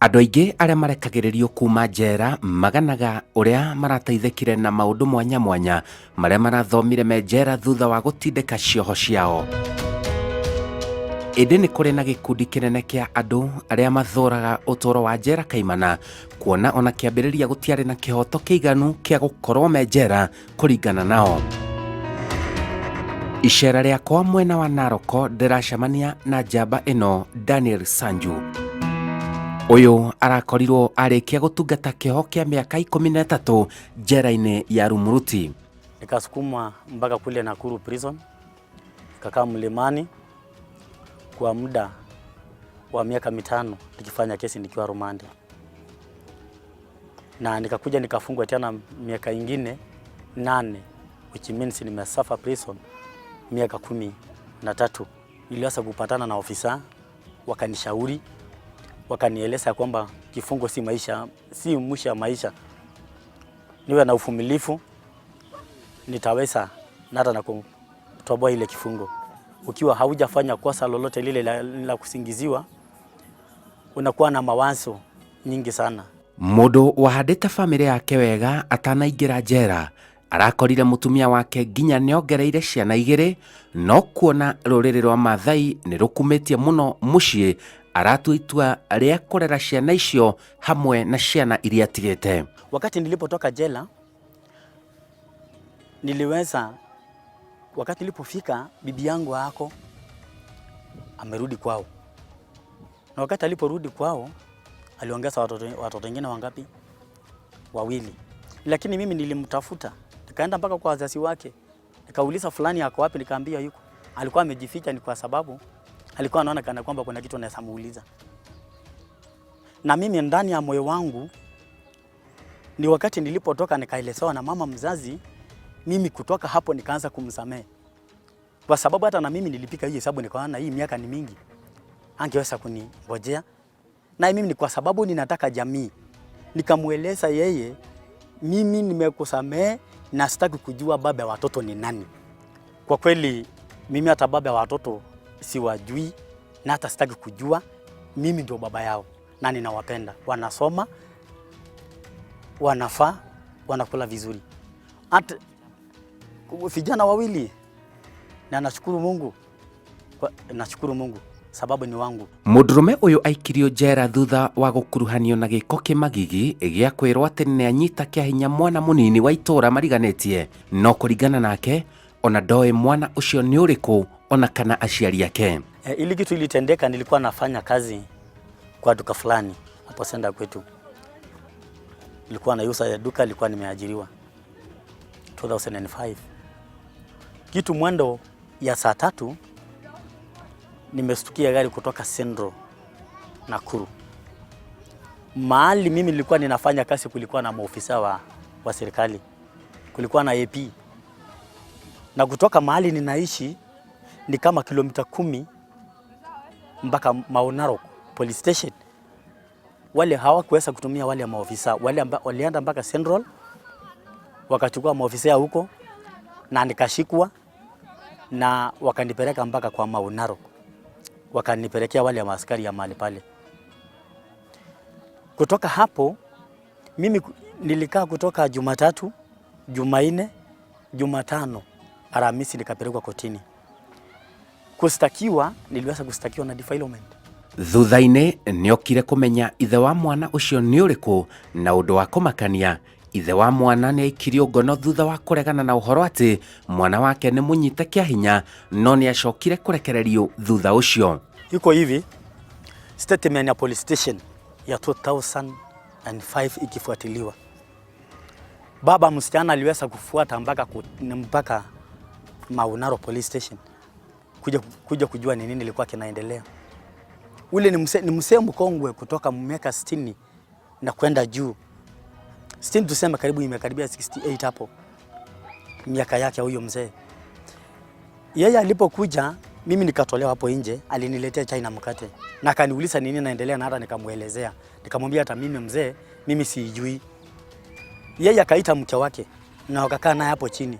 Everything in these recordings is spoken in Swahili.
Andũ aingĩ arĩa marekagĩrĩrio kuma njera maganaga ũrĩa marateithĩkire na maũndũ mwanya mwanya marĩa marathomire me njera thutha wa gũtindĩka cioho ciao. Ĩndĩ nĩ kũrĩ na gĩkundi kĩnene kĩa andũ arĩa mathũraga ũtũũro wa njera kaimana, kuona ona kĩambĩrĩria gũtiarĩ na kĩhoto kĩiganu kĩa gũkorwo me njera kũringana nao. Icera rĩakwa mwena wa Naroko ndĩracemania na njamba ĩno Daniel Sanju. Uyu arakorirwo arĩkia gũtungata kĩoho kĩa mĩaka 13 njera-inĩ ya Rumuruti. Nikasukuma mpaka kule Nakuru prison, nikakaa Mlimani kwa muda wa miaka 5 nikifanya kesi nikiwa rumande. Na nikakuja nikafungwa tena miaka ingine 8, which means nimesafa prison miaka 13. Niliweza kupatana na ofisa, wakanishauri, wakanieleza kwamba kifungo si maisha, si mwisho wa maisha. Niwe na uvumilivu, nitaweza hata na kutoboa ile kifungo. Ukiwa haujafanya kosa lolote lile la kusingiziwa, unakuwa na mawazo nyingi sana. Mũndũ wahandĩte famĩlĩ yake wega atanaingĩra njera arakorire mũtumia wake nginya nĩongereire ciana 2, no kuona rũrĩrĩ rwa Maathai nĩ rũkumĩtie mũno mũciĩ, aratua itua rĩa kũrera ciana icio hamwe na ciana iria tigĩte. Wakati nilipotoka jela, wakati nilipofika bibi yangu hako amerudi kwao. Na wakati aliporudi kwao aliongeza watoto wengine wangapi? 2. Lakini mimi nilimtafuta, nikaenda mpaka kwa wazazi wake, nikauliza fulani yako wapi, nikaambia yuko. Alikuwa amejificha, ni kwa sababu alikuwa anaona kana kwamba kuna kitu anaweza muuliza. Na mimi ndani ya moyo wangu ni wakati nilipotoka nikaelezewa na mama mzazi, mimi kutoka hapo nikaanza kumsamehe. Kwa sababu hata na mimi nilipika hii hesabu, nikaona hii miaka ni mingi, angeweza kuningojea. Na mimi ni kwa sababu ninataka jamii, nikamueleza yeye, mimi nimekusamehe na sitaki kujua baba ya watoto ni nani. Kwa kweli mimi hata baba ya watoto siwajui na hata sitaki kujua. Mimi ndio baba yao na ninawapenda. Wanasoma, wanafaa, wanakula vizuri. Hata vijana 2, na nashukuru Mungu sababu ni wangu. Mũndũrũme ũyũ aikirio njera thutha wa gũkuruhanio na gĩko kĩmagigi gĩa kwĩrwo atĩ nĩ anyita kĩa hinya mwana mũnini wa itũũra mariganĩtie, no kũringana nake ona ndoĩ mwana ũcio nĩ ũrĩkũ ona kana aciari ake. Ili kitu ilitendeka, nilikuwa nafanya kazi kwa duka fulani hapo senda kwetu. Nilikuwa nauza ya duka, nilikuwa nimeajiriwa 2005. Kitu mwendo ya saa 3 nimestukia gari kutoka Central Nakuru. Mahali mimi nilikuwa ninafanya kazi kulikuwa na maofisa wa serikali. Kulikuwa na AP. Na kutoka mahali ninaishi ni kama kilomita 10 mpaka Naroko police station. Wale hawakuweza kutumia wale maofisa, walienda mpaka Central, wakachukua maofisa huko na nikashikwa na wakanipeleka mpaka kwa Naroko. Wakanipelekea wale maaskari ya mahali pale. Kutoka hapo mimi nilikaa kutoka Jumatatu, Jumanne, Jumatano, Alhamisi nikapelekwa kotini. Niliweza kustakiwa na defilement. Thutha-inĩ nĩokire kũmenya ithe wa mwana ũcio nĩ ũrĩkũ, na ũndũ wa kũmakania ithe wa mwana nĩ aikirio ngono thutha wa kũregana na ũhoro atĩ mwana wake nĩ mũnyite kĩa hinya, no nĩ acokire kũrekererio thutha ũcio. Iko hivi, statement ya police station ya 2005 ikifuatiliwa. Baba msichana aliweza kufuata mpaka Naroko police station kuja kujua ni nini ilikuwa kinaendelea. Ule ni mzee mkongwe kutoka miaka 60 na kwenda juu. 60 tuseme karibu imekaribia 68 hapo. Miaka yake huyo mzee. Yeye alipokuja, mimi nikatolewa hapo nje, aliniletea chai na mkate. Na akaniuliza nini naendelea, na hata nikamuelezea. Nikamwambia hata mimi mzee, mimi sijui. Yeye akaita mke wake na wakakaa naye hapo chini.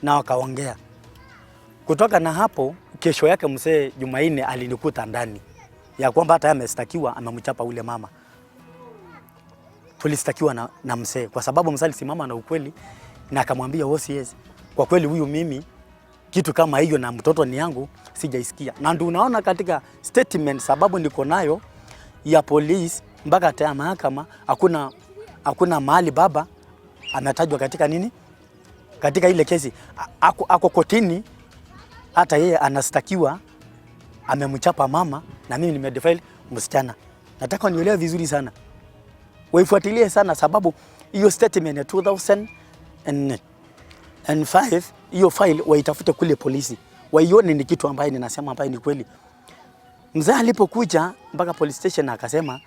Na wakaongea. Kutoka na hapo, kesho yake mzee Jumanne alinikuta ndani ya kwamba hata amestakiwa, amemchapa ule mama. tulistakiwa na mzee, kwa sababu mzee alisimama na ukweli na akamwambia OCS, kwa kweli huyu mimi kitu kama hiyo na mtoto ni yangu sijaisikia. Na ndio unaona katika statement, sababu niko nayo ya polisi mpaka hata mahakama, hakuna mahali baba ametajwa katika nini, katika ile kesi. Ako kotini, hata yeye anastakiwa amemchapa mama na mimi nimedefile msichana. Nataka nielewe vizuri sana, waifuatilie sana, sababu hiyo statement ya 2005 hiyo file waitafute kule polisi, waione ni kitu ambaye ninasema ambaye ni kweli. Mzee alipokuja mpaka police station akasema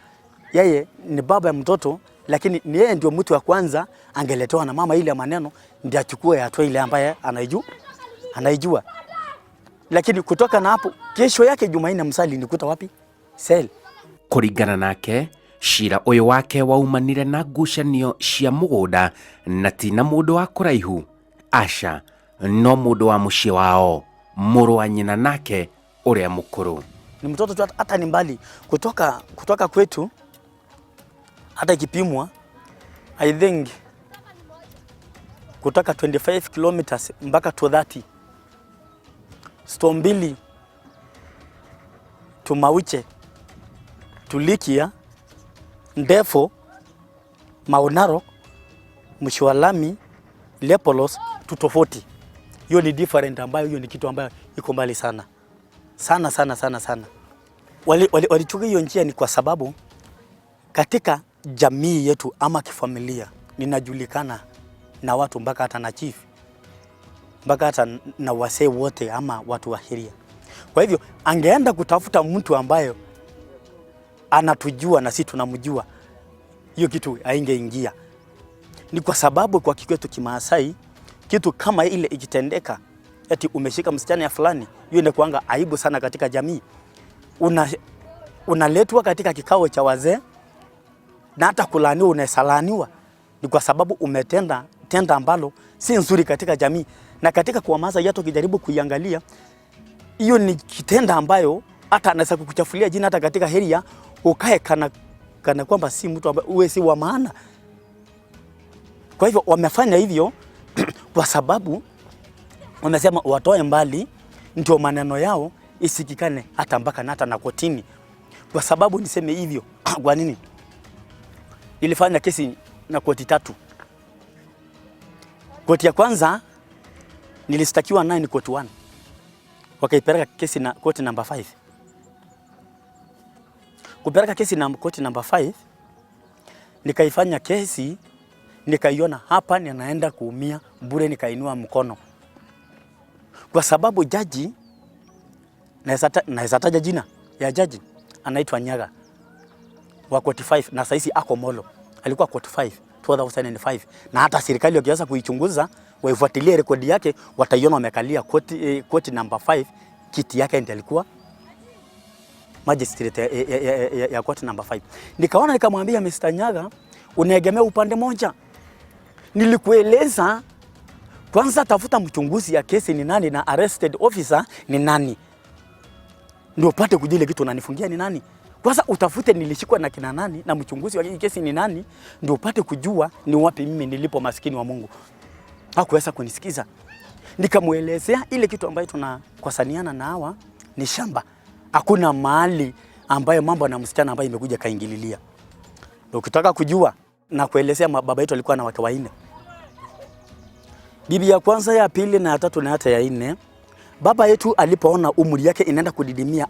yeye ni baba ya mtoto, lakini ni yeye ndio mtu wa kwanza angeletewa na mama ile maneno ndio achukue hatua ile ambaye anaijua. Lakini kutoka na hapo, kesho yake Jumanne msali nikuta wapi? Cell. Kuringana nake, shira uyu wake waumanire na ngucanio cia mugunda na ti na mundu wa kuraihu. Aca, no mundu wa muciĩ wao, mũrũ wa nyina nake uria mukuru. Ni mtoto tu, hata ni mbali kutoka kwetu, hata ikipimwa I think kutoka 25 kilometers mpaka 230. Stombili Tumauche, Tulikia, Ndefo, Maunaro, Mshwalami, Lepolos, Tutofoti. Hiyo ni different, ambayo hiyo ni kitu ambayo iko mbali sana. Sana. Walichukua hiyo njia ni kwa sababu katika jamii yetu ama kifamilia ninajulikana na watu mpaka hata na chief, mpaka hata na wasee wote ama watu wa sheria. Kwa hivyo angeenda kutafuta mtu ambaye anatujua na sisi tunamjua, hiyo kitu haingeingia. Ni kwa sababu kwa kikwetu Kimaasai kitu kama ile ikitendeka, eti umeshika msichana ya fulani, hiyo ndio kuanga aibu sana katika jamii. Unaletwa katika kikao cha wazee na hata kulaniwa, unasalaniwa. Ni kwa sababu umetenda ambalo si nzuri katika jamii. Na katika kuamaza yetu kijaribu kuiangalia, hiyo ni kitenda ambayo hata anaweza kukuchafulia jina hata katika heria, ukae kana kwamba si mtu ambaye uwe si wa maana. Kwa hivyo wamefanya hivyo kwa sababu wamesema watoe mbali, ndio maneno yao isikikane hata mpaka hata na kotini. Kwa sababu niseme hivyo, kwa nini? Ilifanya kesi na koti 3. Koti ya kwanza nilistakiwa naye ni koti 1. Wakaipeleka kesi na koti number 5. Kupeleka kesi na koti number 5, nikaifanya kesi, nikaiona hapa ninaenda kuumia bure, nikainua mkono. Kwa sababu jaji, naweza taja jina ya jaji, anaitwa Nyaga wa koti 5 na saizi ako Molo. Alikuwa koti 5 2005, na hata serikali wakianza kuichunguza waifuatilie rekodi yake wataiona wamekalia koti number 5, kiti yake ndiye alikuwa magistrate ya koti number 5. Nikaona nikamwambia Mr. Nyaga, unaegemea upande moja. Nilikueleza kwanza tafuta mchunguzi ya kesi ni nani na arrested officer ni nani, ndio upate kujua ile kitu unanifungia ni nani. Kwanza utafute nilishikwa na kina nani na mchunguzi wa kesi ni nani, ndio upate kujua ni wapi mimi nilipo. Maskini wa Mungu hakuweza kunisikiza. Nikamuelezea ile kitu ambayo tunakosaniana na hawa ni shamba, hakuna mahali ambayo mambo na msichana ambayo imekuja kaingililia. Ndio ukitaka kujua na kuelezea, baba yetu alikuwa na wake 4. Bibi ya kwanza, ya pili na ya tatu na hata ya 4. Baba yetu alipoona umri yake inaenda kudidimia,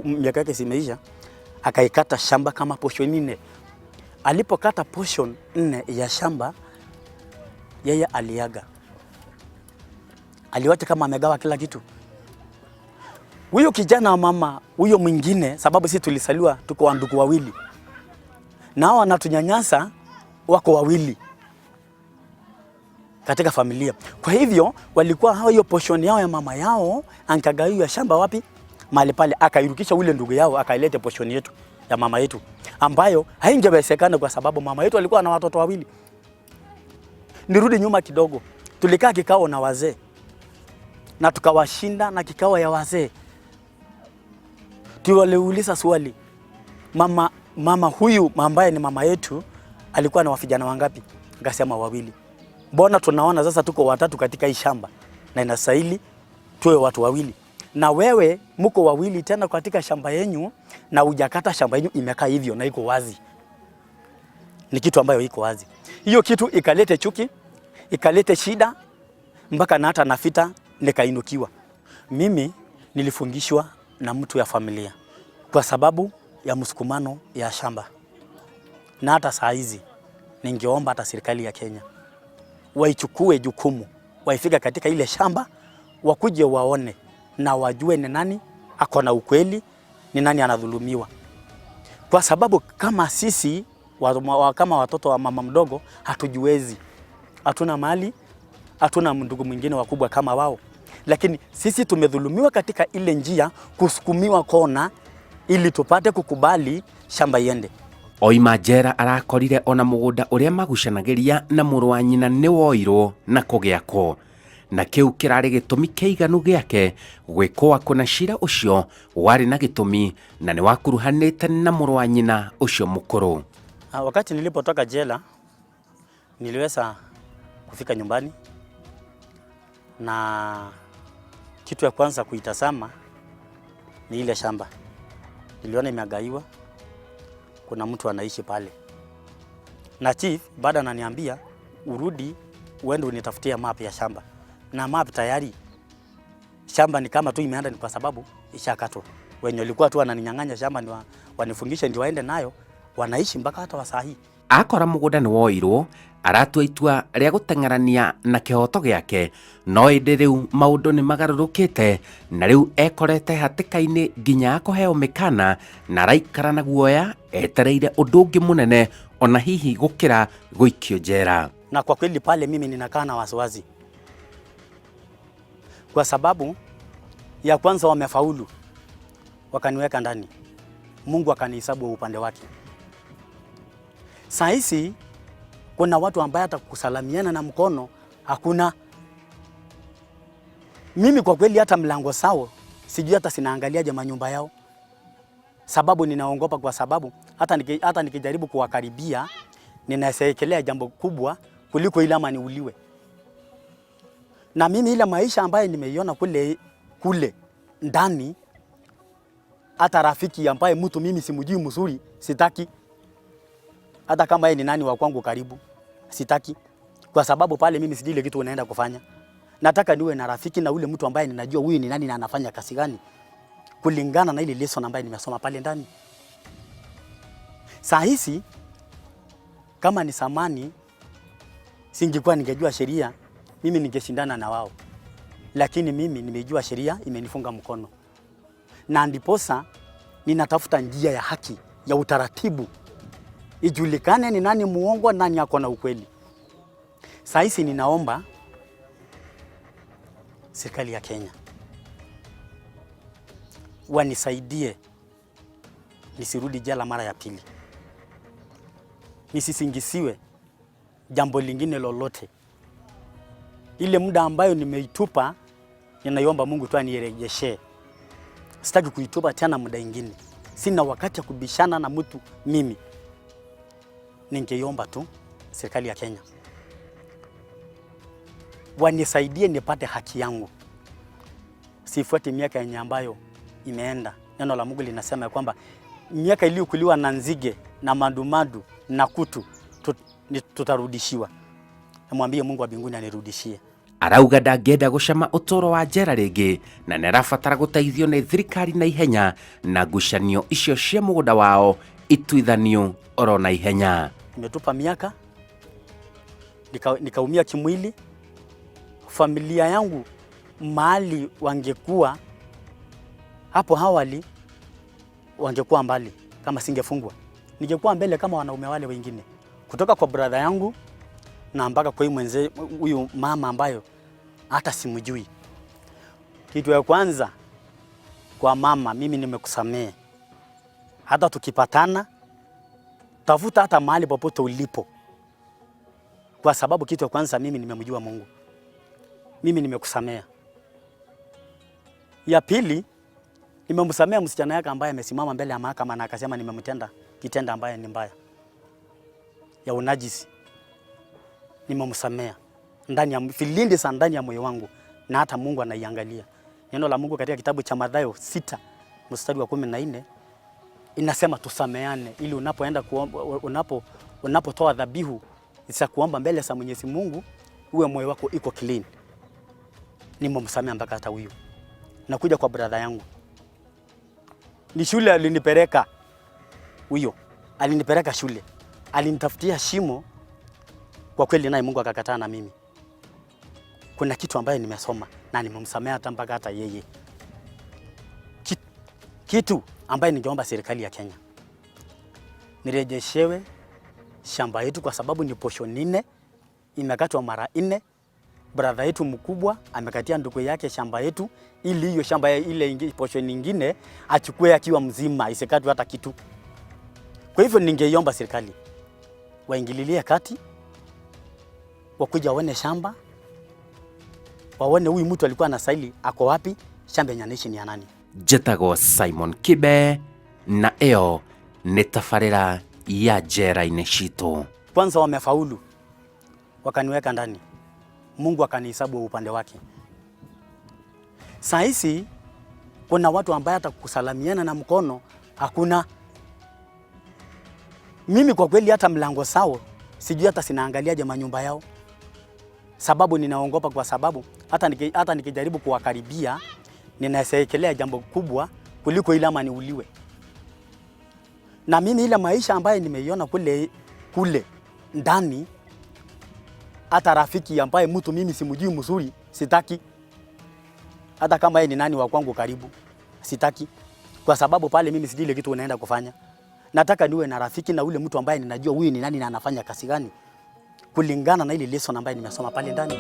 miaka yake simeisha, akaikata shamba kama portion 4. Alipokata portion 4 ya shamba, yeye aliaga. Aliwacha kama amegawa kila kitu. Huyo kijana wa mama, huyo mwingine, sababu sisi tulisaliwa tuko ndugu wawili, nao wanatunyanyasa, wako wawili katika familia. Kwa hivyo walikuwa hao, hiyo portion yao ya mama yao ankagawia shamba wapi? Mahali pale, akairukisha ule ndugu yao akailete portion yetu ya mama yetu, ambayo haingewezekana kwa sababu mama yetu alikuwa na watoto wawili. Nirudi nyuma kidogo, tulikaa kikao na wazee na tukawashinda na kikao ya wazee. Tuwaliuliza swali, mama huyu ambaye ni mama yetu alikuwa na vijana wangapi? Akasema 2. Mbona tunaona sasa tuko 3 katika hii shamba na inastahili tuwe watu 2? Na wewe mko 2 tena katika shamba yenu na hujakata shamba yenu imekaa hivyo na iko wazi. Ni kitu ambayo iko wazi. Hiyo kitu ikalete chuki, ikalete shida mpaka na hata nafita nikainukiwa. Mimi nilifungishwa na mtu ya familia kwa sababu ya msukumano ya shamba. Na hata saa hizi ningeomba hata serikali ya Kenya waichukue jukumu, waifika katika ile shamba, wakuje waone na wajue ni nani ako na ukweli, ni nani anadhulumiwa. Kwa sababu kama sisi kama watoto wa mama mdogo hatujiwezi, hatuna mali, hatuna ndugu mwingine wakubwa kama wao, lakini sisi tumedhulumiwa katika ile njia, kusukumiwa kona ili tupate kukubali shamba iende. Oima njera arakorire ona mugunda uria magucanagiria na mũrũ wa nyina nĩ woirwo na kũgĩakwo, na kĩu kĩrarĩ gĩtũmi kĩiganu gĩake gwĩkwo kũna cira ũcio warĩ na gĩtũmi na nĩ wakuruhanĩte na mũrũ wa nyina ũcio mũkũrũ. Wakati nilipotoka jela niliweza kufika nyumbani, na kitu ya kwanza kuitazama ni ile shamba. Niliona imegaiwa, kuna mtu anaishi pale. Na chief baada ananiambia urudi uende unitafutie map ya shamba. Na map tayari shamba ni kama tu imeenda, ni kwa sababu ishakatwa. Wenye walikuwa tu wananinyang'anya shamba ni wanifungishe ndio waende nayo, wanaishi mpaka hata wa sahi. Akora mugunda nĩ woirwo, aratua itua rĩa gũteng'erania na kĩhoto gĩake, no ĩndĩ rĩu maũndũ nĩ magarũrũkĩte na rĩu ekorete hatĩka-inĩ nginya kũheo mĩkana na araikara na guoya etereire ũndũ ũngĩ mũnene, ona hihi gũkĩra gũikio njera. Na kwa kweli pale mimi ninakaa na wasiwasi, kwa sababu ya kwanza wamefaulu wakaniweka ndani, Mungu akanihesabu upande wake. Saa hizi kuna watu ambaye hata kusalamiana na mkono hakuna. Mimi kwa kweli hata mlango sawa sijui, hata sinaangaliaje manyumba yao, sababu ninaogopa, kwa sababu hata nikijaribu kuwakaribia ninasekelea jambo kubwa kuliko ile ama niuliwe. Na mimi ile maisha ambaye nimeiona kule ndani, hata rafiki ambaye mtu mimi simjui mzuri sitaki, hata kama yeye ni nani wa kwangu karibu sitaki, kwa sababu pale mimi sijui ile kitu unaenda kufanya. Nataka niwe na rafiki na ule mtu ambaye ninajua huyu ni nani na anafanya kazi gani, kulingana na ile lesson ambaye nimesoma pale ndani. Saa hizi kama ni samani singekuwa ningejua sheria, mimi ningeshindana na wao, lakini mimi nimejua sheria imenifunga mkono, na ndiposa ninatafuta njia ya haki ya utaratibu, ijulikane ni nani muongo, nani yako na ukweli. Saa hizi ninaomba serikali ya Kenya wanisaidie nisirudi jela mara ya pili, nisisingisiwe jambo lingine lolote. Ile muda ambayo nimeitupa, ninaiomba Mungu tu anirejeshe. Sitaki kuitupa tena muda ingine, sina wakati ya kubishana na mtu mimi. Ningeomba tu serikali ya Kenya wanisaidie nipate haki yangu, sifuate miaka yenye ambayo imeenda. Neno la Mungu linasema kwamba miaka iliyokuliwa na nzige na madumadu na kutu tutarudishiwa. Namwambie Mungu wa mbinguni anirudishie. Arauga ndangĩenda gũcama ũtũũro wa njera rĩngĩ na nĩarabatara gũteithio nĩ thirikari na ihenya, na ngucanio icio cia mũgũnda wao ituithanio oro na ihenya. Nimetupa miaka nikaumia kimwili. Familia yangu mahali wangekuwa hapo awali wangekuwa mbali kama singefungwa. Ningekuwa mbele kama wanaume wale wengine, kutoka kwa brother yangu na mpaka kwa huyu mama ambayo hata simjui. Kitu ya kwanza kwa mama, mimi nimekusamea. Hata tukipatana tafuta hata mahali popote ulipo, kwa sababu kitu ya kwanza mimi nimemjua Mungu. Mimi nimekusamea. Ya pili, nimemsamea msichana yake ambaye amesimama mbele ya mahakama na akasema nimemtenda kitendo ambaye ni mbaya. ya unajisi nimemsamea ndani ya vilindi za ndani ya moyo wangu, na hata Mungu anaiangalia. Neno la Mungu katika kitabu cha Mathayo 6 mstari wa 14 inasema tusameane, ili unapoenda unapotoa dhabihu za kuomba mbele za Mwenyezi Mungu uwe moyo wako iko clean. Nimemsamea mpaka hata huyu. Nakuja kwa brother yangu, ni shule alinipeleka huyo, alinipeleka shule, alinitafutia shimo. Kwa kweli naye Mungu akakataa na mimi. Kuna kitu ambaye nimesoma na nimemsamea hata mpaka hata yeye. Kitu ambaye ningeomba serikali ya Kenya nirejeshewe shamba yetu, kwa sababu ni portion 4 imekatwa mara 4. Brother yetu mkubwa amekatia ndugu yake shamba yetu, ili hiyo shamba ile portion nyingine achukue akiwa mzima, isikatwe hata kitu. Kwa hivyo ningeiomba serikali waingililie kati, wakuja waone shamba, waone huyu mtu alikuwa anastahili ako wapi, shamba yenye anaishi ni ya nani. Njĩtagwo Simon Kibe, na ĩyo nĩ tabarĩra ya njera-inĩ citũ. Kwanza wamefaulu, wakaniweka ndani, Mungu akanihesabu upande wake. Saa hizi kuna watu ambao hata kusalamiana na mkono hakuna. Mimi kwa kweli hata mlango sao sijui, hata sinaangalia jamaa nyumba yao, sababu ninaogopa, kwa sababu hata nikijaribu kuwakaribia ninasekelea jambo kubwa kuliko ile ama niuliwe. Na mimi ile maisha ambaye nimeiona kule ndani, hata rafiki ambaye mtu mimi simjui mzuri sitaki, hata kama yeye ni nani wa kwangu karibu sitaki, kwa sababu pale mimi sijui ile kitu unaenda kufanya. Nataka niwe na rafiki na ule mtu ambaye ninajua huyu ni nani na anafanya kazi gani, kulingana na ile lesson ambaye nimesoma pale ndani.